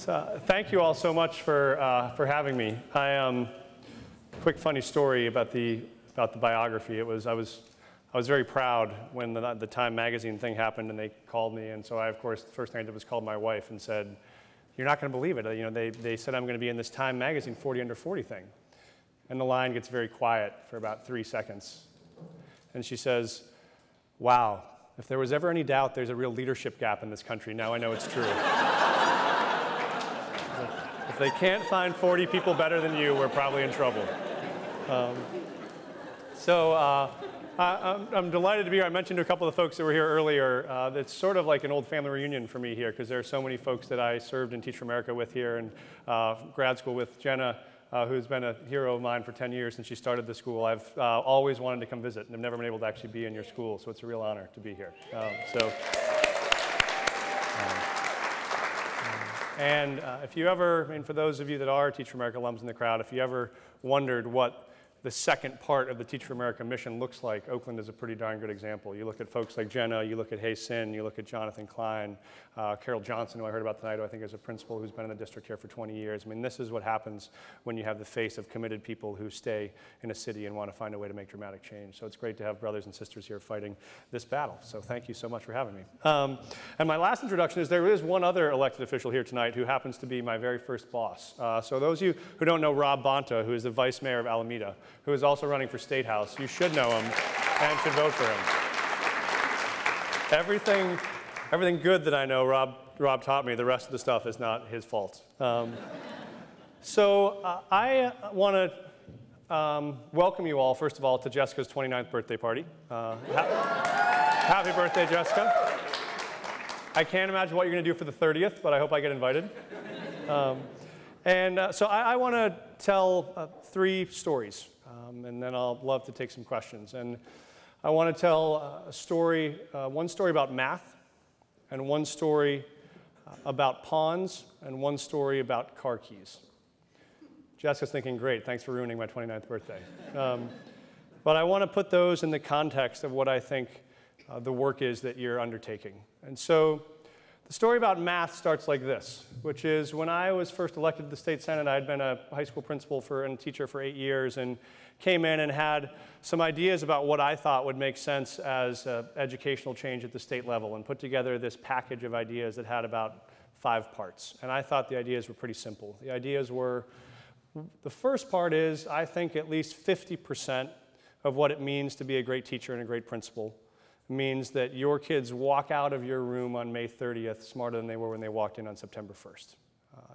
Thank you all so much for having me. Quick funny story about the biography. I was very proud when the Time magazine thing happened and they called me, and so of course, the first thing I did was call my wife and said, "You're not going to believe it. You know, they said I'm going to be in this Time magazine 40 under 40 thing." And the line gets very quiet for about 3 seconds. And she says, "Wow, if there was ever any doubt there's a real leadership gap in this country, now I know it's true." If they can't find 40 people better than you, we're probably in trouble. I'm delighted to be here. I mentioned to a couple of the folks that were here earlier, it's sort of like an old family reunion for me here because there are so many folks that I served in Teach America with here and grad school with Jenna, who's been a hero of mine for 10 years since she started the school. I've always wanted to come visit and I've never been able to actually be in your school, so it's a real honor to be here. If you ever, for those of you that are Teach for America alums in the crowd, if you ever wondered what the second part of the Teach for America mission looks like, Oakland is a pretty darn good example. You look at folks like Jenna, you look at Hay Sin, you look at Jonathan Klein, Carol Johnston, who I heard about tonight, who I think is a principal who's been in the district here for 20 years. I mean, this is what happens when you have the face of committed people who stay in a city and want to find a way to make dramatic change. So it's great to have brothers and sisters here fighting this battle. So thank you so much for having me. And my last introduction is there is one other elected official here tonight who happens to be my very first boss. So those of you who don't know Rob Bonta, who is the vice mayor of Alameda, who is also running for State House, you should know him and should vote for him. Everything good that I know, Rob taught me. The rest of the stuff is not his fault. I want to welcome you all, first of all, to Jessica's 29th birthday party. Happy birthday, Jessica. I can't imagine what you're going to do for the 30th, but I hope I get invited. So I want to tell 3 stories, and then I'll love to take some questions. And I want to tell a story, one story about math, and one story about pawns, and one story about car keys. Jessica's thinking, great, thanks for ruining my 29th birthday. But I want to put those in the context of what I think the work is that you're undertaking. And so the story about math starts like this, which is when I was first elected to the state senate, I had been a high school principal and teacher for 8 years and came in and had some ideas about what I thought would make sense as educational change at the state level and put together this package of ideas that had about 5 parts. And I thought the ideas were pretty simple. The ideas were, the first part is, I think at least 50% of what it means to be a great teacher and a great principal means that your kids walk out of your room on May 30th smarter than they were when they walked in on September 1st.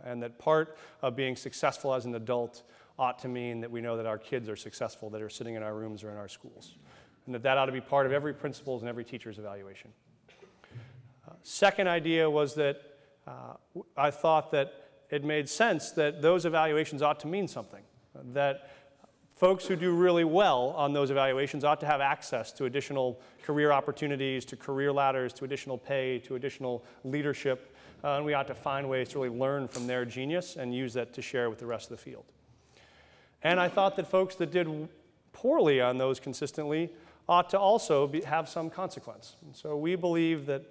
And that part of being successful as an adult ought to mean that we know that our kids are successful, that are sitting in our rooms or in our schools. And that ought to be part of every principal's and every teacher's evaluation. Second idea was that I thought that it made sense that those evaluations ought to mean something. That folks who do really well on those evaluations ought to have access to additional career opportunities, to career ladders, to additional pay, to additional leadership, and we ought to find ways to really learn from their genius and use that to share with the rest of the field. And I thought that folks that did poorly on those consistently ought to also have some consequence. And so we believe that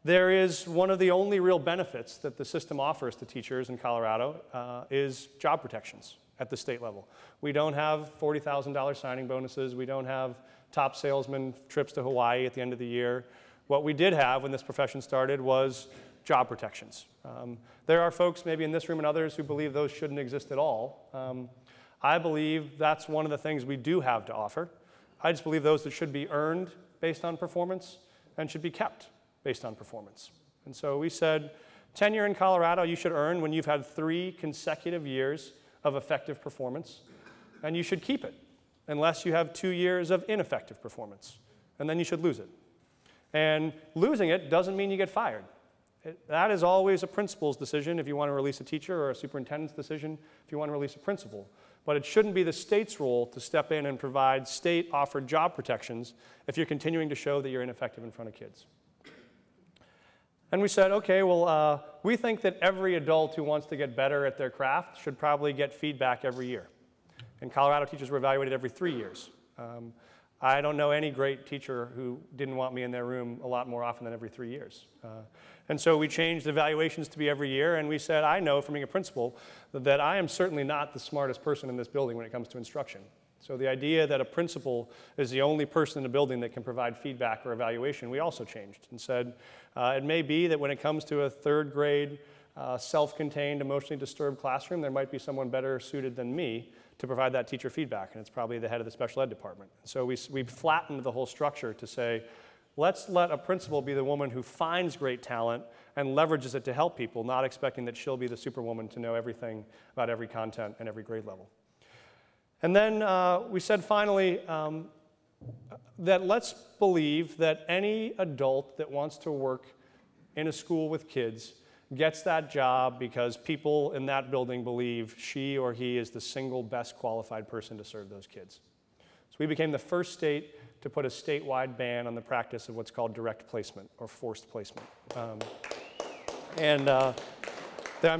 there is one of the only real benefits that the system offers to teachers in Colorado is job protections at the state level. We don't have $40,000 signing bonuses. We don't have top salesman trips to Hawaii at the end of the year. What we did have when this profession started was job protections. There are folks maybe in this room and others who believe those shouldn't exist at all. I believe that's one of the things we do have to offer. I just believe those that should be earned based on performance and should be kept based on performance. And so we said, tenure in Colorado you should earn when you've had 3 consecutive years of effective performance, and you should keep it unless you have 2 years of ineffective performance, and then you should lose it. And losing it doesn't mean you get fired. That is always a principal's decision if you want to release a teacher, or a superintendent's decision if you want to release a principal. But it shouldn't be the state's role to step in and provide state-offered job protections if you're continuing to show that you're ineffective in front of kids. And we said, okay, well, we think that every adult who wants to get better at their craft should probably get feedback every year. In Colorado, teachers were evaluated every 3 years. I don't know any great teacher who didn't want me in their room a lot more often than every 3 years. And so we changed evaluations to be every year, and we said, I know from being a principal that I am certainly not the smartest person in this building when it comes to instruction. So the idea that a principal is the only person in the building that can provide feedback or evaluation, we also changed and said, it may be that when it comes to a third grade, self-contained, emotionally disturbed classroom, there might be someone better suited than me to provide that teacher feedback, and it's probably the head of the special ed department. So we flattened the whole structure to say, let's let a principal be the woman who finds great talent and leverages it to help people, not expecting that she'll be the superwoman to know everything about every content and every grade level. And then we said finally that let's believe that any adult that wants to work in a school with kids gets that job because people in that building believe she or he is the single best qualified person to serve those kids. So we became the first state to put a statewide ban on the practice of what's called direct placement or forced placement. I'm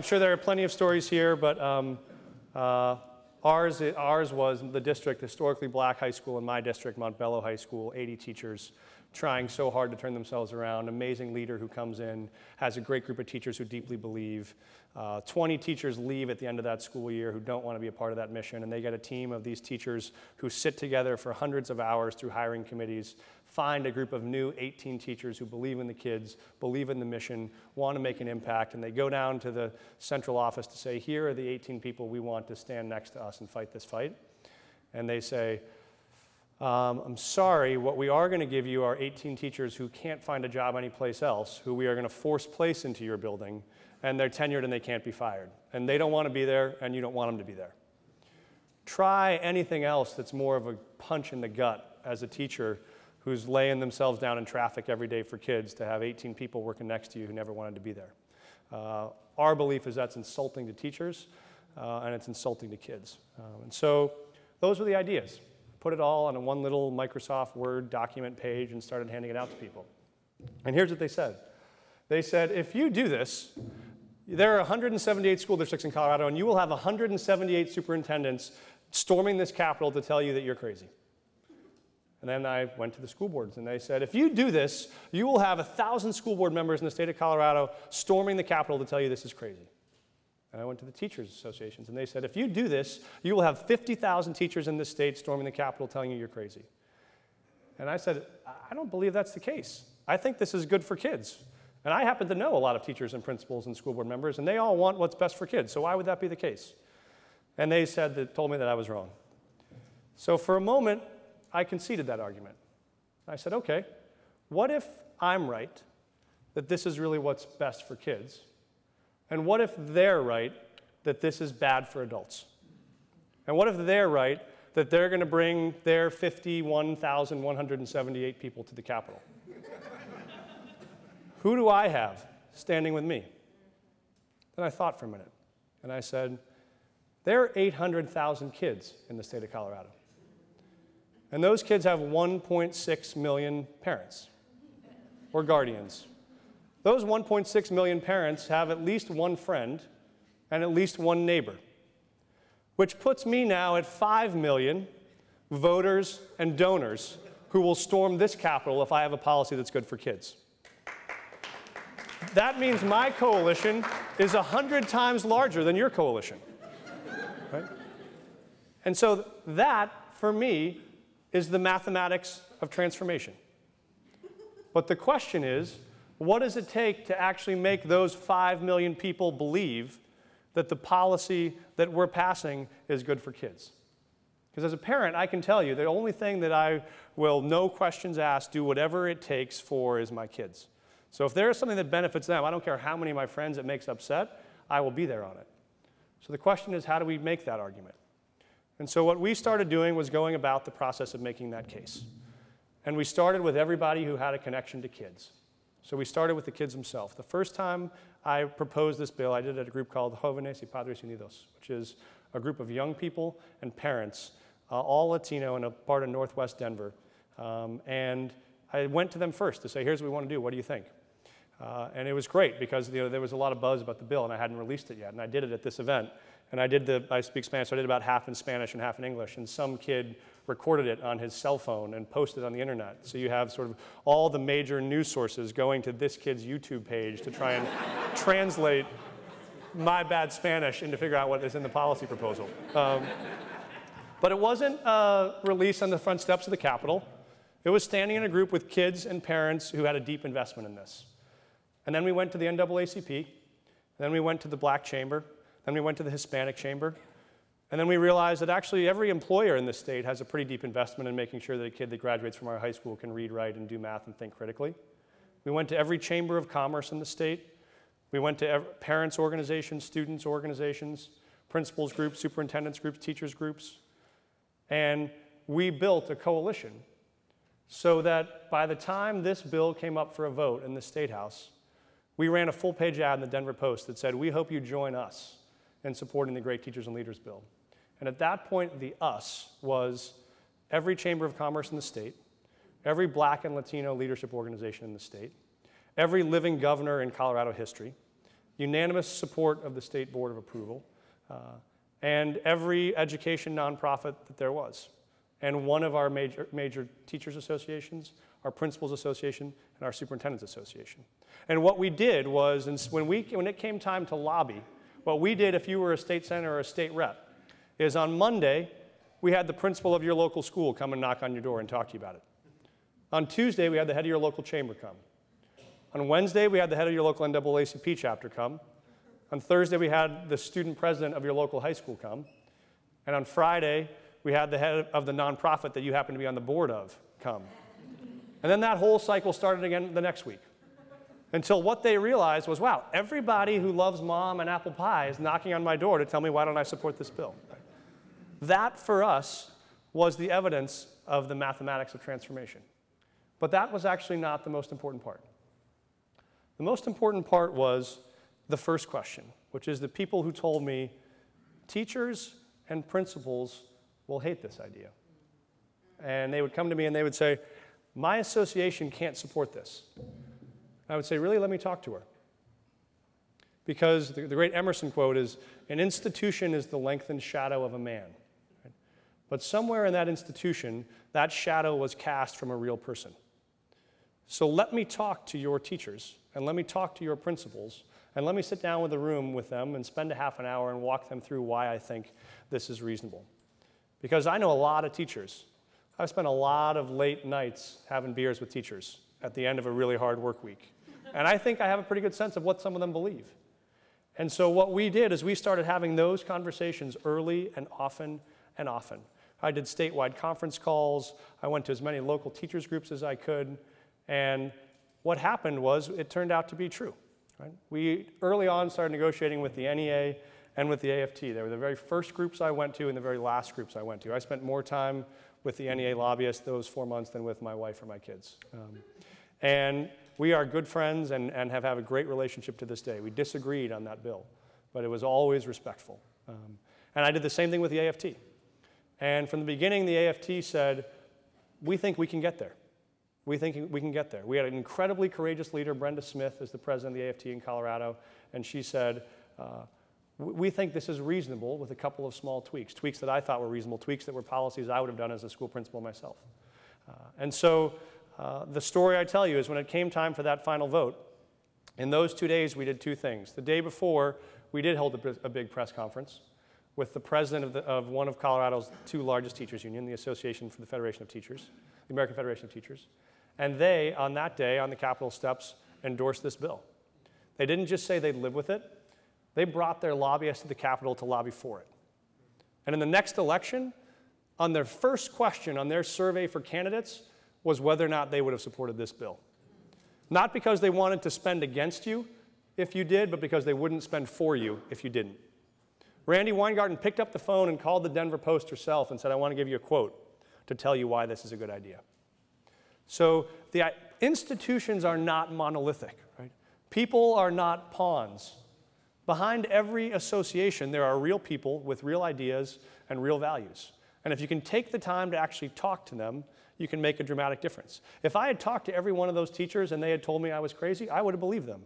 sure there are plenty of stories here, but ours was the district, historically black high school in my district, Montbello High School, 80 teachers trying so hard to turn themselves around, amazing leader who comes in, has a great group of teachers who deeply believe. 20 teachers leave at the end of that school year who don't want to be a part of that mission, and they get a team of these teachers who sit together for hundreds of hours through hiring committees, find a group of new 18 teachers who believe in the kids, believe in the mission, want to make an impact, and they go down to the central office to say, here are the 18 people we want to stand next to us and fight this fight. And they say, I'm sorry, what we are going to give you are 18 teachers who can't find a job anyplace else, who we are going to force place into your building, and they're tenured and they can't be fired. And they don't want to be there, and you don't want them to be there. Try anything else that's more of a punch in the gut as a teacher who's laying themselves down in traffic every day for kids to have 18 people working next to you who never wanted to be there. Our belief is that's insulting to teachers, and it's insulting to kids. And so those were the ideas. Put it all on a one little Microsoft Word document page and started handing it out to people. And here's what they said. They said, if you do this, there are 178 school districts in Colorado, and you will have 178 superintendents storming this Capitol to tell you that you're crazy. And then I went to the school boards, and they said, if you do this, you will have 1,000 school board members in the state of Colorado storming the Capitol to tell you this is crazy. And I went to the teachers' associations, and they said, if you do this, you will have 50,000 teachers in this state storming the Capitol telling you you're crazy. And I said, I don't believe that's the case. I think this is good for kids. And I happen to know a lot of teachers and principals and school board members, and they all want what's best for kids, so why would that be the case? And they told me that I was wrong. So for a moment, I conceded that argument. I said, okay, what if I'm right, that this is really what's best for kids? And what if they're right that this is bad for adults? And what if they're right that they're going to bring their 51,178 people to the Capitol? Who do I have standing with me? Then I thought for a minute, and I said, there are 800,000 kids in the state of Colorado. And those kids have 1.6 million parents or guardians. Those 1.6 million parents have at least one friend and at least one neighbor, which puts me now at 5 million voters and donors who will storm this Capitol if I have a policy that's good for kids. That means my coalition is 100 times larger than your coalition. Right? And so that, for me, is the mathematics of transformation. But the question is, what does it take to actually make those 5 million people believe that the policy that we're passing is good for kids? Because as a parent, I can tell you the only thing that I will, no questions asked, do whatever it takes for is my kids. So if there is something that benefits them, I don't care how many of my friends it makes upset, I will be there on it. So the question is, how do we make that argument? And so what we started doing was going about the process of making that case. And we started with everybody who had a connection to kids. So we started with the kids themselves. The first time I proposed this bill, I did it at a group called Jóvenes y Padres Unidos, which is a group of young people and parents, all Latino in a part of Northwest Denver. And I went to them first to say, here's what we want to do. What do you think? And it was great because there was a lot of buzz about the bill, and I hadn't released it yet. And I did it at this event. And I speak Spanish, so I did about half in Spanish and half in English. And some kid recorded it on his cell phone and posted it on the internet. So you have sort of all the major news sources going to this kid's YouTube page to try and translate my bad Spanish and to figure out what is in the policy proposal. But it wasn't released on the front steps of the Capitol. It was standing in a group with kids and parents who had a deep investment in this. And then we went to the NAACP, then we went to the Black Chamber, then we went to the Hispanic Chamber, and then we realized that actually every employer in this state has a pretty deep investment in making sure that a kid that graduates from our high school can read, write, and do math and think critically. We went to every chamber of commerce in the state. We went to parents' organizations, students' organizations, principals groups, superintendents groups, teachers groups, and we built a coalition so that by the time this bill came up for a vote in the State House, we ran a full-page ad in the Denver Post that said, "We hope you join us in supporting the Great Teachers and Leaders Bill." And at that point, the us was every chamber of commerce in the state, every Black and Latino leadership organization in the state, every living governor in Colorado history, unanimous support of the State Board of Approval, and every education nonprofit that there was, and one of our major teachers associations, our principals association, and our superintendents association. And what we did was, when it came time to lobby, what we did if you were a state senator or a state rep, is on Monday, we had the principal of your local school come and knock on your door and talk to you about it. On Tuesday, we had the head of your local chamber come. On Wednesday, we had the head of your local NAACP chapter come. On Thursday, we had the student president of your local high school come. And on Friday, we had the head of the nonprofit that you happen to be on the board of come. And then that whole cycle started again the next week. Until what they realized was, wow, everybody who loves mom and apple pie is knocking on my door to tell me why don't I support this bill. That, for us, was the evidence of the mathematics of transformation. But that was actually not the most important part. The most important part was the first question, which is the people who told me, teachers and principals will hate this idea. And they would come to me and they would say, my association can't support this. I would say, really, let me talk to her. Because the great Emerson quote is, an institution is the lengthened shadow of a man. Right? But somewhere in that institution, that shadow was cast from a real person. So let me talk to your teachers, and let me talk to your principals, and let me sit down with a room with them and spend a half an hour and walk them through why I think this is reasonable. Because I know a lot of teachers. I've spent a lot of late nights having beers with teachers at the end of a really hard work week. And I think I have a pretty good sense of what some of them believe. And so what we did is we started having those conversations early and often and often. I did statewide conference calls. I went to as many local teachers groups as I could. And what happened was it turned out to be true. Right? We early on started negotiating with the NEA and with the AFT. They were the very first groups I went to and the very last groups I went to. I spent more time with the NEA lobbyists those 4 months than with my wife or my kids. And we are good friends and have a great relationship to this day. We disagreed on that bill, but it was always respectful. And I did the same thing with the AFT. And from the beginning, the AFT said, we think we can get there. We think we can get there. We had an incredibly courageous leader, Brenda Smith, as the president of the AFT in Colorado, and she said, we think this is reasonable with a couple of small tweaks, tweaks that I thought were reasonable, tweaks that were policies I would have done as a school principal myself. And so the story I tell you is when it came time for that final vote, in those 2 days we did two things. The day before, we did hold a big press conference with the president of one of Colorado's two largest teachers union, the Association for the Federation of Teachers, the American Federation of Teachers. And they, on that day, on the Capitol steps, endorsed this bill. They didn't just say they'd live with it. They brought their lobbyists to the Capitol to lobby for it. And in the next election, on their first question on their survey for candidates was whether or not they would have supported this bill. Not because they wanted to spend against you if you did, but because they wouldn't spend for you if you didn't. Randy Weingarten picked up the phone and called the Denver Post herself and said, I want to give you a quote to tell you why this is a good idea. So the institutions are not monolithic, right? People are not pawns. Behind every association, there are real people with real ideas and real values. And if you can take the time to actually talk to them, you can make a dramatic difference. If I had talked to every one of those teachers and they had told me I was crazy, I would have believed them.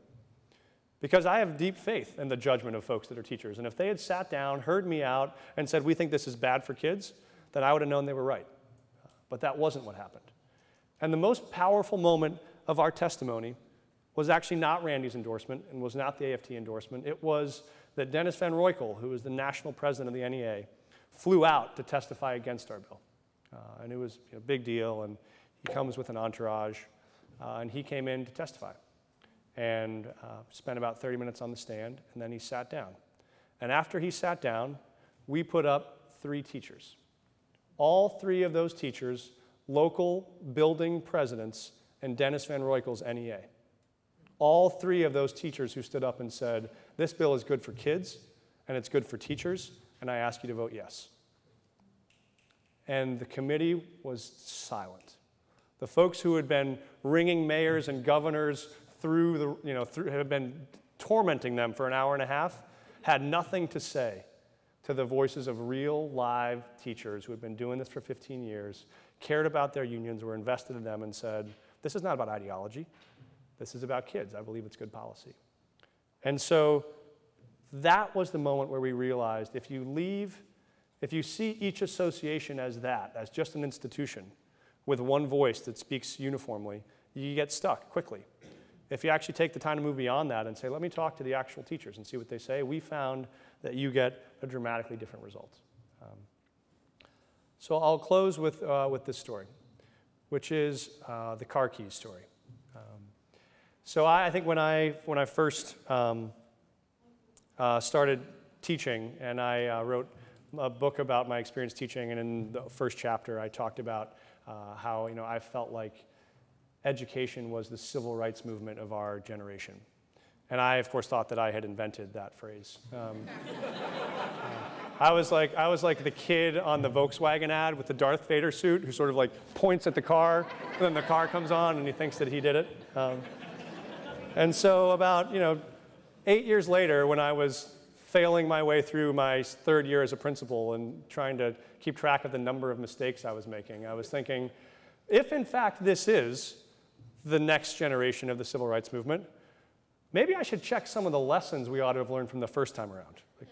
Because I have deep faith in the judgment of folks that are teachers. And if they had sat down, heard me out, and said, we think this is bad for kids, then I would have known they were right. But that wasn't what happened. And the most powerful moment of our testimony was actually not Randy's endorsement and was not the AFT endorsement. It was that Dennis Van Roykel, who was the national president of the NEA, flew out to testify against our bill. And it was a big deal, and he comes with an entourage, and he came in to testify. And spent about 30 minutes on the stand, and then he sat down. And after he sat down, we put up 3 teachers. All 3 of those teachers, local building presidents and Dennis Van Roykel's NEA. All 3 of those teachers who stood up and said, this bill is good for kids, and it's good for teachers, and I ask you to vote yes. And the committee was silent. The folks who had been ringing mayors and governors had been tormenting them for an hour and a half, had nothing to say to the voices of real, live teachers who had been doing this for 15 years, cared about their unions, were invested in them, and said, this is not about ideology. This is about kids. I believe it's good policy. And so that was the moment where we realized if you see each association as just an institution with one voice that speaks uniformly, you get stuck quickly. If you actually take the time to move beyond that and say, let me talk to the actual teachers and see what they say, we found that you get a dramatically different result. So I'll close with this story, which is the car keys story. So I think when I first started teaching, and I wrote a book about my experience teaching, and in the first chapter I talked about how I felt like education was the civil rights movement of our generation. And I, of course, thought that I had invented that phrase. I was like the kid on the Volkswagen ad with the Darth Vader suit who sort of like points at the car, and then the car comes on and he thinks that he did it. And so about 8 years later, when I was failing my way through my 3rd year as a principal and trying to keep track of the number of mistakes I was making, I was thinking, if in fact this is the next generation of the civil rights movement, maybe I should check some of the lessons we ought to have learned from the first time around. Like,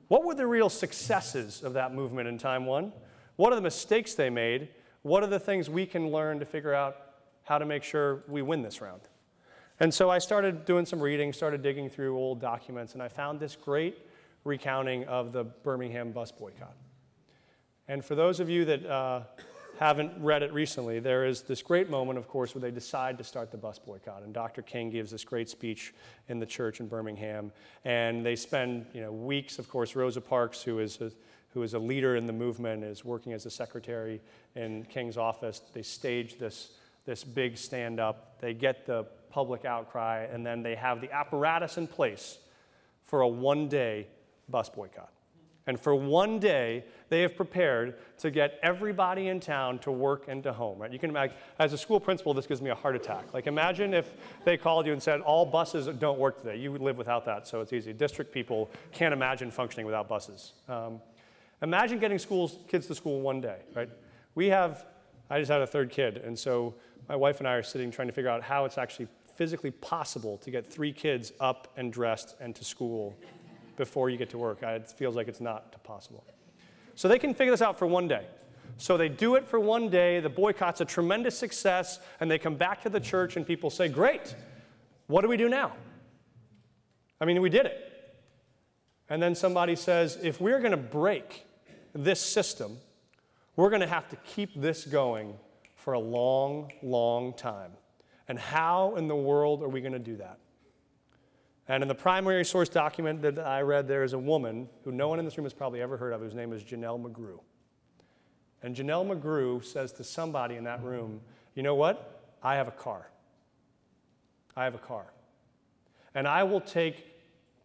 what were the real successes of that movement in time 1? What are the mistakes they made? What are the things we can learn to figure out how to make sure we win this round? And so I started doing some reading, started digging through old documents, and I found this great recounting of the Birmingham bus boycott. And for those of you that haven't read it recently, there is this great moment, of course, where they decide to start the bus boycott. And Dr. King gives this great speech in the church in Birmingham. And they spend weeks, of course. Rosa Parks, who is a leader in the movement, is working as a secretary in King's office. They stage this big stand-up. They get the public outcry, and then they have the apparatus in place for a one-day bus boycott. And for one day, they have prepared to get everybody in town to work and to home, right? You can imagine, as a school principal, this gives me a heart attack. Like, imagine if they called you and said, all buses don't work today. You would live without that, so it's easy. District people can't imagine functioning without buses. Imagine getting kids to school one day, right? I just had a 3rd kid, and so my wife and I are sitting trying to figure out how it's actually physically possible to get 3 kids up and dressed and to school before you get to work. It feels like it's not possible. So they can figure this out for one day. So they do it for one day, the boycott's a tremendous success, and they come back to the church and people say, great, what do we do now? I mean, we did it. And then somebody says, if we're gonna break this system, we're gonna have to keep this going for a long, long time. And how in the world are we gonna do that? And in the primary source document that I read, there is a woman who no one in this room has probably ever heard of, whose name is Janelle McGrew. And Janelle McGrew says to somebody in that room, you know what? I have a car. I have a car. And I will take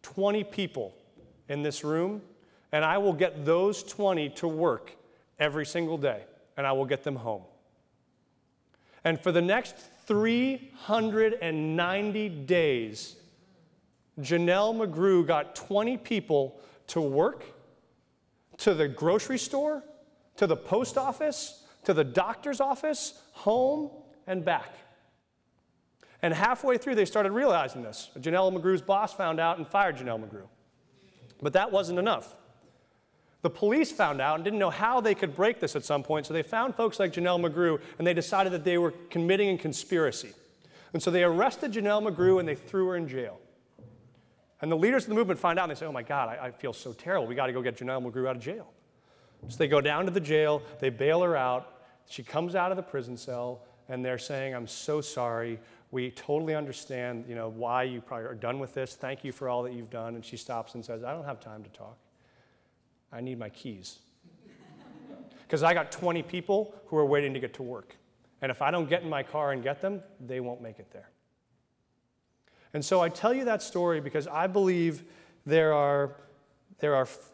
20 people in this room, and I will get those 20 to work every single day, and I will get them home. And for the next 390 days, Janelle McGrew got 20 people to work, to the grocery store, to the post office, to the doctor's office, home, and back. And halfway through, they started realizing this. Janelle McGrew's boss found out and fired Janelle McGrew. But that wasn't enough. The police found out and didn't know how they could break this at some point, so they found folks like Janelle McGrew, and they decided that they were committing a conspiracy. And so they arrested Janelle McGrew, and they threw her in jail. And the leaders of the movement find out, and they say, oh my God, I feel so terrible. We got to go get Janelle McGrew out of jail. So they go down to the jail, they bail her out. She comes out of the prison cell, and they're saying, I'm so sorry. We totally understand, why you probably are done with this. Thank you for all that you've done. And she stops and says, I don't have time to talk. I need my keys. Because I got 20 people who are waiting to get to work. And if I don't get in my car and get them, they won't make it there. And so I tell you that story because I believe there are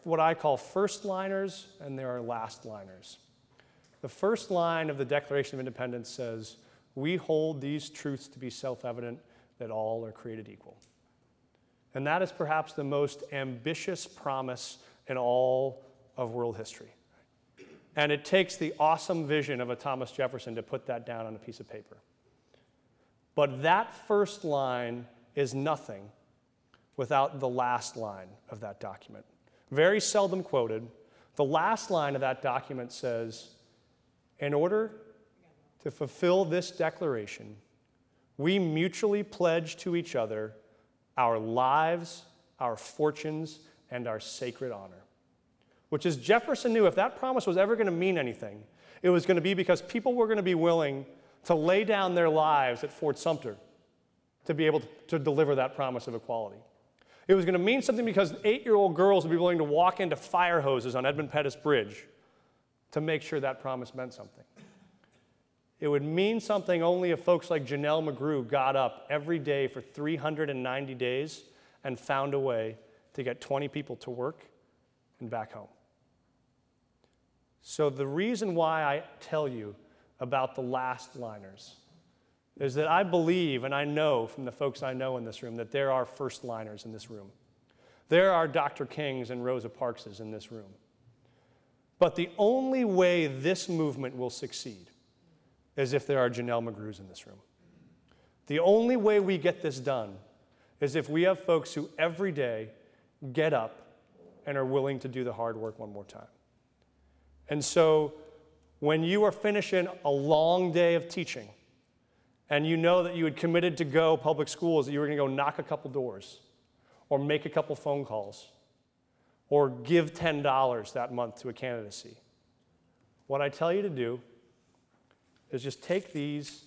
what I call first-liners and there are last-liners. The first line of the Declaration of Independence says, we hold these truths to be self-evident that all are created equal. And that is perhaps the most ambitious promise in all of world history. And it takes the awesome vision of a Thomas Jefferson to put that down on a piece of paper. But that first line is nothing without the last line of that document. Very seldom quoted, the last line of that document says, in order to fulfill this declaration, we mutually pledge to each other our lives, our fortunes, and our sacred honor. Which is, Jefferson knew if that promise was ever going to mean anything, it was going to be because people were going to be willing to lay down their lives at Fort Sumter to be able to deliver that promise of equality. It was going to mean something because 8-year-old girls would be willing to walk into fire hoses on Edmund Pettus Bridge to make sure that promise meant something. It would mean something only if folks like Janelle McGrew got up every day for 390 days and found a way to get 20 people to work and back home. So the reason why I tell you about the last liners is that I believe, and I know from the folks I know in this room, that there are first liners in this room. There are Dr. Kings and Rosa Parkses in this room. But the only way this movement will succeed is if there are Janelle McGrews in this room. The only way we get this done is if we have folks who every day get up and are willing to do the hard work one more time. And so when you are finishing a long day of teaching and you know that you had committed to go public schools, that you were going to go knock a couple doors or make a couple phone calls or give $10 that month to a candidacy, what I tell you to do is just take these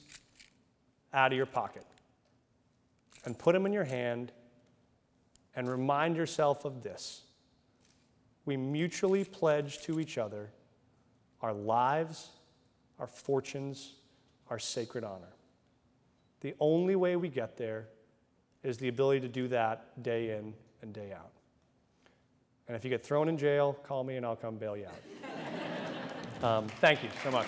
out of your pocket and put them in your hand and remind yourself of this. We mutually pledge to each other our lives, our fortunes, our sacred honor. The only way we get there is the ability to do that day in and day out. And if you get thrown in jail, call me and I'll come bail you out. Thank you so much.